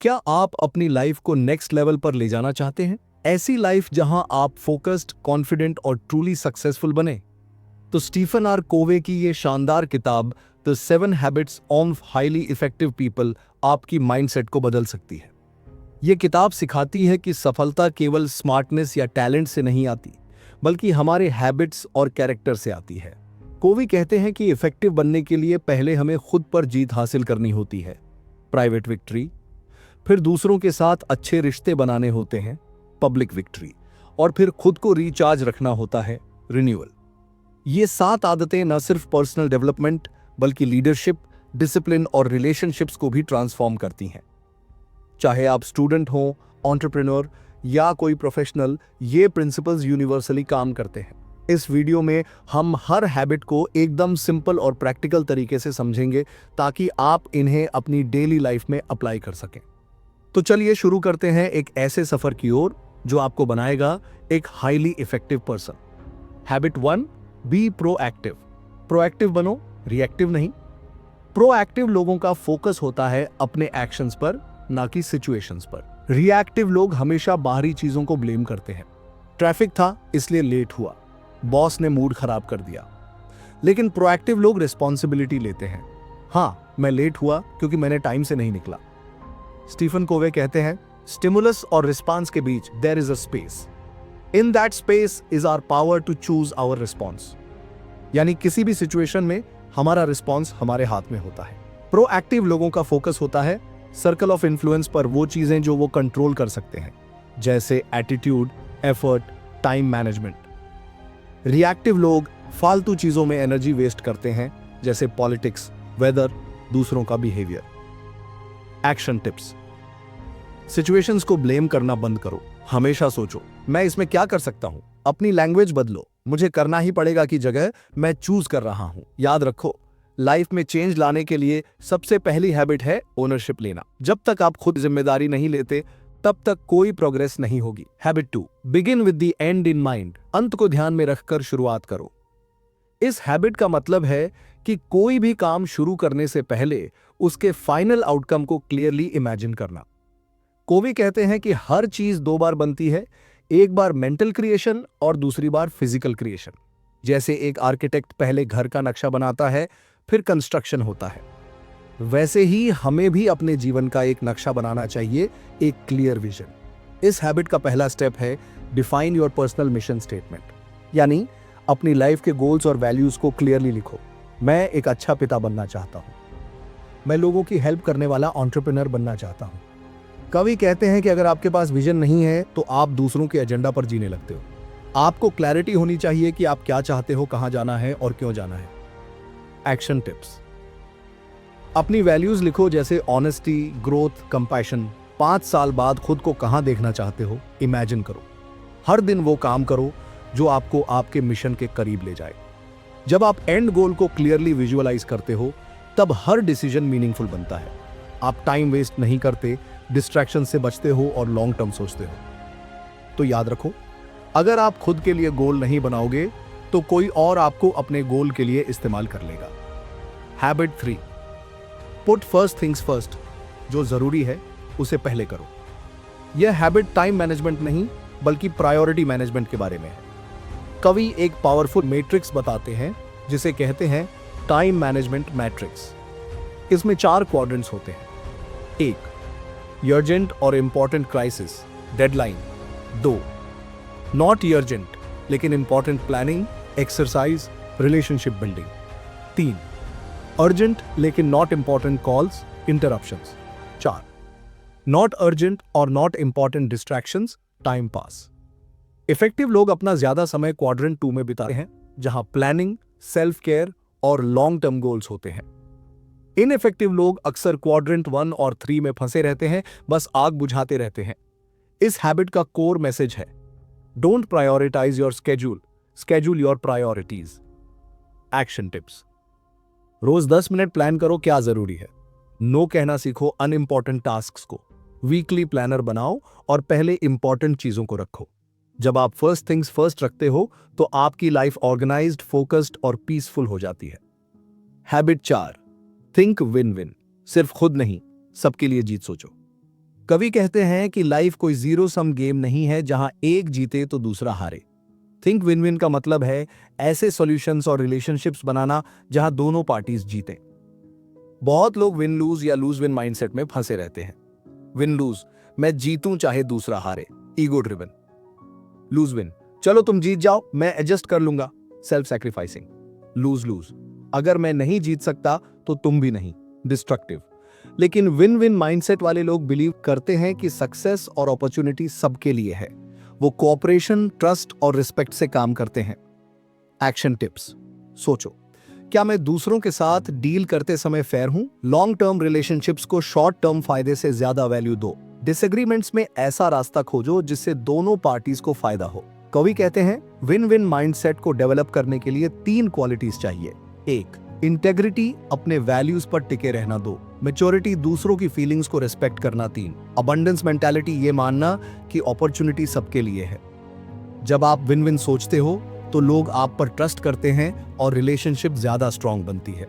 क्या आप अपनी लाइफ को नेक्स्ट लेवल पर ले जाना चाहते हैं? ऐसी लाइफ जहां आप फोकस्ड, कॉन्फिडेंट और ट्रूली सक्सेसफुल बने? तो स्टीफन आर कोवे की ये शानदार किताब the 7 habits of highly effective people आपकी माइंडसेट को बदल सकती है। ये किताब सिखाती है कि सफलता केवल स्मार्टनेस या टैलेंट से नहीं आती, बल्कि हमारे हैबिट्स और कैरेक्टर से आती है। कोवी कहते हैं कि इफेक्टिव बनने के लिए पहले हमें खुद पर जीत हासिल करनी होती है, प्राइवेट विक्ट्री, फिर दूसरों के साथ अच्छे रिश्ते बनाने होते हैं, पब्लिक विक्ट्री, और फिर खुद को रिचार्ज रखना होता है, रिन्यूअल। ये 7 आदतें न सिर्फ पर्सनल डेवलपमेंट बल्कि लीडरशिप, डिसिप्लिन और रिलेशनशिप्स को भी ट्रांसफॉर्म करती हैं। चाहे आप स्टूडेंट हो, एंटरप्रेन्योर या कोई प्रोफेशनल, ये प्रिंसिपल्स यूनिवर्सली काम करते हैं। इस वीडियो में हम हर हैबिट को एकदम सिंपल और प्रैक्टिकल तरीके से समझेंगे ताकि आप इन्हें अपनी डेली लाइफ में अप्लाई कर सकें। तो चलिए शुरू करते हैं एक ऐसे सफर की ओर जो आपको बनाएगा एक highly effective person. Habit 1, be proactive. Proactive बनो, रिएक्टिव नहीं। प्रोएक्टिव लोगों का फोकस होता है अपने एक्शंस पर, ना कि सिचुएशंस पर। रिएक्टिव लोग हमेशा बाहरी चीजों को ब्लेम करते हैं। ट्रैफिक था इसलिए लेट हुआ, बॉस ने मूड खराब कर दिया। लेकिन प्रोएक्टिव लोग रिस्पॉन्सिबिलिटी लेते हैं। हाँ, मैं लेट हुआ क्योंकि मैंने टाइम से नहीं निकला। स्टीफन कोवे कहते हैं, स्टिमुलस और रिस्पॉन्स के बीच there is a space. In that space is our power to choose our response. यानी किसी भी सिचुएशन में हमारा रिस्पॉन्स हमारे हाथ में होता है। प्रोएक्टिव लोगों का फोकस होता है सर्कल ऑफ इन्फ्लुएंस पर, वो चीजें जो वो कंट्रोल कर सकते हैं, जैसे attitude, effort, time management. Reactive लोग फालतू चीजों में एनर्जी वेस्ट करते हैं, जैसे पॉलिटिक्स, वेदर, दूसरों का बिहेवियर। Action tips. सिचुएशंस को ब्लेम करना बंद करो। हमेशा सोचो, मैं इसमें क्या कर सकता हूं। अपनी लैंग्वेज बदलो, मुझे करना ही पड़ेगा की जगह मैं चूज कर रहा हूं। याद रखो, लाइफ में चेंज लाने के लिए सबसे पहली हैबिट है ओनरशिप लेना। जब तक आप खुद जिम्मेदारी नहीं लेते तब तक कोई प्रोग्रेस नहीं होगी। Habit 2, begin with the and in mind. अंत को ध्यान में रखकर शुरुआत करो। इस हैबिट का मतलब है कि कोई भी काम शुरू करने से पहले उसके फाइनल आउटकम को क्लियरली इमेजिन करना। कोवी कहते हैं कि हर चीज 2 बार बनती है, एक बार मेंटल क्रिएशन और दूसरी बार फिजिकल क्रिएशन। जैसे एक आर्किटेक्ट पहले घर का नक्शा बनाता है, फिर कंस्ट्रक्शन होता है, वैसे ही हमें भी अपने जीवन का एक नक्शा बनाना चाहिए, एक क्लियर विजन। इस हैबिट का पहला स्टेप है define your personal mission statement. यानी अपनी लाइफ के गोल्स और वैल्यूज को क्लियरली लिखो। मैं एक अच्छा पिता बनना चाहता हूं, मैं लोगों की हेल्प करने वाला एंटरप्रेन्योर बनना चाहता हूं। कवि कहते हैं कि अगर आपके पास विजन नहीं है तो आप दूसरों के एजेंडा पर जीने लगते हो। आपको क्लैरिटी होनी चाहिए कि आप क्या चाहते हो, कहां जाना है और क्यों जाना है। Action tips. अपनी वैल्यूज लिखो, जैसे ऑनेस्टी, ग्रोथ, कंपैशन। 5 साल बाद खुद को कहां देखना चाहते हो, इमेजिन करो। हर दिन वो काम करो जो आपको आपके मिशन के करीब ले जाए। जब आप एंड गोल को क्लियरली विजुअलाइज करते हो तब हर डिसीजन मीनिंगफुल बनता है। आप टाइम वेस्ट नहीं करते, डिस्ट्रैक्शन से बचते हो और लॉन्ग टर्म सोचते हो। तो याद रखो, अगर आप खुद के लिए गोल नहीं बनाओगे तो कोई और आपको अपने गोल के लिए इस्तेमाल कर लेगा। Habit 3, put first things first. जो जरूरी है उसे पहले करो। यह हैबिट टाइम मैनेजमेंट नहीं बल्कि प्रायोरिटी मैनेजमेंट के बारे में है। कवि एक पावरफुल मैट्रिक्स बताते हैं जिसे कहते हैं टाइम मैनेजमेंट मैट्रिक्स। इसमें 4 क्वाड्रेंट्स होते हैं। 1, अर्जेंट और important crisis, deadline. 2, not urgent लेकिन important planning, exercise, relationship building. 3, urgent लेकिन not important calls, interruptions. 4, not urgent और not important distractions, time pass. Effective लोग अपना ज्यादा समय क्वाड्रेंट 2 में बिताते हैं, जहां प्लानिंग, सेल्फ केयर और लॉन्ग टर्म गोल्स होते हैं। इनइफेक्टिव लोग अक्सर क्वाड्रेंट 1 और 3 में फंसे रहते हैं, बस आग बुझाते रहते हैं। इस हैबिट का कोर मैसेज है, don't prioritise your schedule, schedule your priorities. Action tips. रोज 10 मिनट प्लान करो क्या जरूरी है। नो कहना सीखो अनइंपॉर्टेंट टास्क्स को। वीकली प्लानर बनाओ और पहले इंपॉर्टेंट चीजों को रखो। जब आप फर्स्ट थिंग्स फर्स्ट रखते हो तो आपकी लाइफ ऑर्गेनाइज्ड, फोकस्ड और पीसफुल हो जाती है। Habit 4, think win win. सिर्फ खुद नहीं, सबके लिए जीत सोचो। कवि कहते हैं कि लाइफ कोई जीरो सम गेम नहीं है जहां एक जीते तो दूसरा हारे। थिंक विन विन का मतलब है ऐसे सॉल्यूशंस और रिलेशनशिप्स बनाना जहां दोनों पार्टीज जीते। बहुत लोग विन लूज या लूज विन माइंडसेट में फंसे रहते हैं। विन लूज, मैं जीतूं चाहे दूसरा हारे, ईगो ड्रिवन। लूज विन, चलो तुम जीत जाओ, मैं एडजस्ट कर लूंगा, सेल्फ सैक्रिफाइसिंग। लूज लूज, अगर मैं नहीं जीत सकता तो तुम भी नहीं, डिस्ट्रक्टिव। लेकिन विन विन माइंडसेट वाले लोग बिलीव करते हैं कि सक्सेस और अपॉर्चुनिटी सबके लिए है। वो कोऑपरेशन, ट्रस्ट और रिस्पेक्ट से काम करते हैं। Action tips. सोचो, क्या मैं दूसरों के साथ डील करते समय फेयर हूं? लॉन्ग टर्म रिलेशनशिप्स को शॉर्ट टर्म फायदे से ज्यादा वैल्यू दो। डिसएग्रीमेंट्स में ऐसा रास्ता खोजो जिससे दोनों पार्टीज को फायदा हो। कवि कहते हैं विन विन माइंडसेट को डेवलप करने के लिए 3 क्वालिटीज चाहिए। 1, इंटेग्रिटी, अपने वैल्यूज पर टिके रहना। 2, मैच्योरिटी, दूसरों की फीलिंग्स को रिस्पेक्ट करना। 3, अबंडेंस मेंटालिटी, ये मानना कि अपॉर्चुनिटी सबके लिए है। जब आप विन विन सोचते हो तो लोग आप पर ट्रस्ट करते हैं और रिलेशनशिप ज्यादा स्ट्रांग बनती है।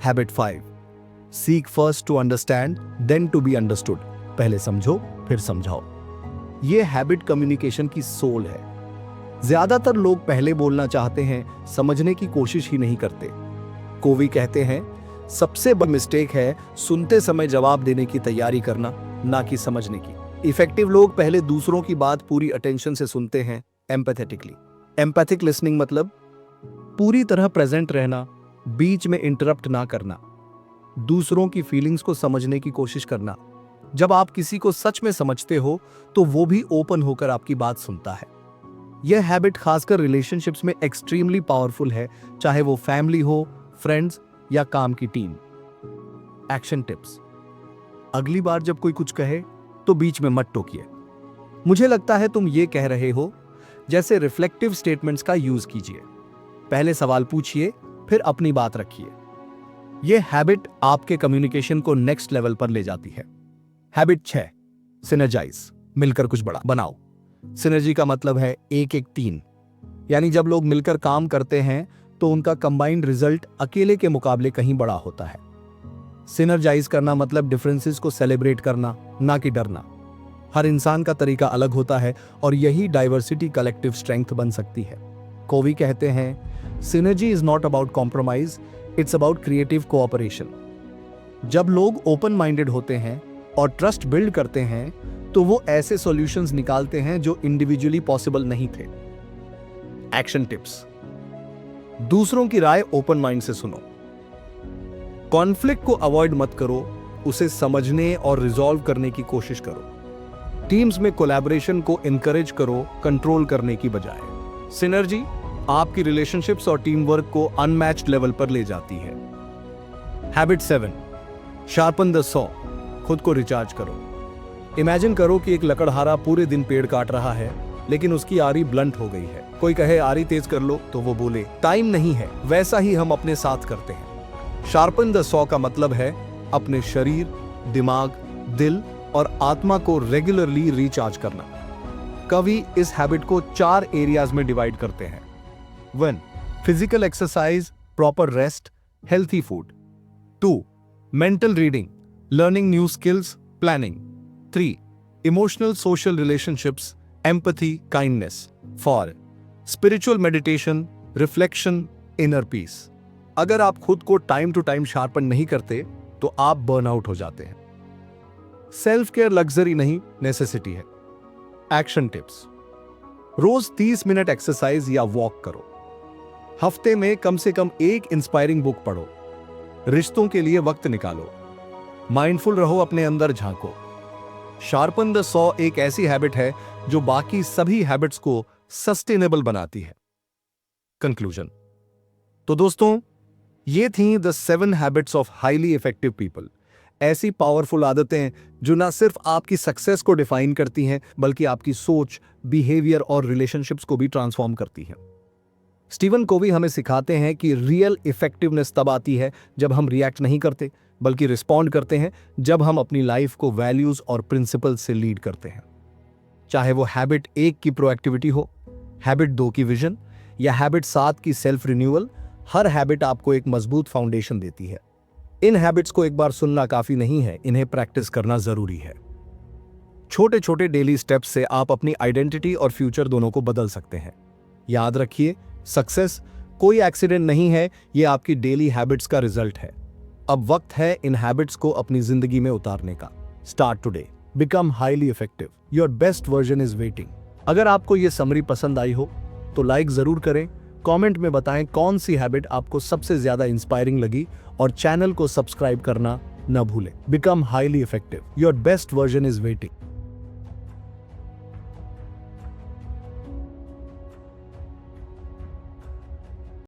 Habit 5, seek first to understand then to be understood. पहले समझो फिर समझाओ। यह हैबिट कम्युनिकेशन की सोल है। ज्यादातर लोग पहले बोलना चाहते हैं, समझने की कोशिश ही नहीं करते। कोवी कहते हैं सबसे बड़ी मिस्टेक है सुनते समय जवाब देने की तैयारी करना, ना कि समझने की। इफेक्टिव लोग पहले दूसरों की बात पूरी अटेंशन से सुनते हैं, एम्पैथेटिकली। एम्पैथिक लिसनिंग मतलब पूरी तरह प्रेजेंट रहना, बीच में इंटरप्ट ना करना, दूसरों की फीलिंग्स को समझने की कोशिश करना। जब आप किसी को सच में समझते हो तो वो भी ओपन होकर आपकी बात सुनता है। यह हैबिट खासकर रिलेशनशिप्स में एक्सट्रीमली पावरफुल है, चाहे वो फैमिली हो, फ्रेंड्स या काम की टीम। Action tips. अगली बार जब कोई कुछ कहे तो बीच में मत टोकिए। मुझे लगता है तुम ये कह रहे हो, जैसे रिफ्लेक्टिव स्टेटमेंट्स का यूज कीजिए। पहले सवाल पूछिए, फिर अपनी बात रखिए। यह हैबिट आपके कम्युनिकेशन को नेक्स्ट लेवल पर ले जाती है। हैबिट 6, सिनर्जाइज, मिलकर कुछ बड़ा बनाओ। सिनर्जी का मतलब है 1-1-3, यानी जब लोग मिलकर काम करते हैं तो उनका कंबाइंड रिजल्ट अकेले के मुकाबले कहीं बड़ा होता है। सिनर्जाइज करना मतलब डिफरेंसेस को सेलिब्रेट करना, ना कि डरना। हर इंसान का तरीका अलग होता है और यही डाइवर्सिटी कलेक्टिव स्ट्रेंथ बन सकती है। कोवी कहते हैं synergy is not about compromise, it's about creative cooperation. जब लोग ओपन माइंडेड होते हैं और ट्रस्ट बिल्ड करते हैं तो वो ऐसे सॉल्यूशंस निकालते हैं जो इंडिविजुअली पॉसिबल नहीं थे। Action tips. दूसरों की राय ओपन माइंड से सुनो। कॉन्फ्लिक्ट को अवॉइड मत करो, उसे समझने और रिजॉल्व करने की कोशिश करो। टीम्स में कोलैबोरेशन को इनकरेज करो, कंट्रोल करने की बजाय। सिनर्जी आपकी रिलेशनशिप्स और टीम वर्क को अनमैच्ड लेवल पर ले जाती है। हैबिट 7, शार्पन द सॉ, खुद को रिचार्ज करो। इमेजिन करो कि एक लकड़हारा पूरे दिन पेड़ काट रहा है, लेकिन उसकी आरी ब्लंट हो गई है। कोई कहे आरी तेज कर लो तो वो बोले टाइम नहीं है। वैसा ही हम अपने साथ करते हैं। शार्पन द सॉ का मतलब है अपने शरीर, दिमाग, दिल और आत्मा को रेगुलरली रिचार्ज करना। कवि इस हैबिट को 4 एरियाज में डिवाइड करते हैं। 1, physical exercise, proper rest, healthy food. 2, mental reading, learning new skills, planning. 3, emotional social relationships, empathy, kindness. 4, spiritual meditation, reflection, inner peace. अगर आप खुद को टाइम टू टाइम शार्पन नहीं करते तो आप बर्नआउट हो जाते हैं। सेल्फ केयर लग्जरी नहीं, नेसेसिटी है। Action tips. रोज 30 मिनट एक्सरसाइज या वॉक करो। हफ्ते में कम से कम एक इंस्पायरिंग बुक पढ़ो। रिश्तों के लिए वक्त निकालो। माइंडफुल रहो, अपने अंदर झांको। शार्पन द सॉ एक ऐसी हैबिट है जो बाकी सभी हैबिट्स को सस्टेनेबल बनाती है। कंक्लूजन। तो दोस्तों, ये थी the 7 habits of highly effective people. ऐसी पावरफुल आदतें जो ना सिर्फ आपकी सक्सेस को डिफाइन करती हैं, बल्कि आपकी सोच, बिहेवियर और रिलेशनशिप्स को भी ट्रांसफॉर्म करती हैं। स्टीवन कोवी हमें सिखाते हैं कि रियल इफेक्टिवनेस तब आती है जब हम रिएक्ट नहीं करते, बल्कि रिस्पॉन्ड करते हैं, जब हम अपनी लाइफ को वैल्यूज और प्रिंसिपल से लीड करते हैं। चाहे वो हैबिट 1 की प्रोएक्टिविटी हो, हैबिट 2 की विजन या हैबिट 7 की सेल्फ रिन्यूअल, हर हैबिट आपको एक मजबूत फाउंडेशन देती है। इन हैबिट्स को एक बार सुनना काफी नहीं है, इन्हें प्रैक्टिस करना जरूरी है। छोटे छोटे डेली स्टेप्स से आप अपनी आइडेंटिटी और फ्यूचर दोनों को बदल सकते हैं। याद रखिए, सक्सेस कोई एक्सीडेंट नहीं है, ये आपकी डेली हैबिट्स का रिजल्ट है। अब वक्त है इन हैबिट्स को अपनी जिंदगी में उतारने का। Start today, become highly effective, your best version is waiting. अगर आपको ये समरी पसंद आई हो तो लाइक जरूर करें, कमेंट में बताएं कौन सी हैबिट आपको सबसे ज्यादा इंस्पायरिंग लगी और चैनल को सब्सक्राइब करना न भूलें। Become highly effective, your best version is waiting.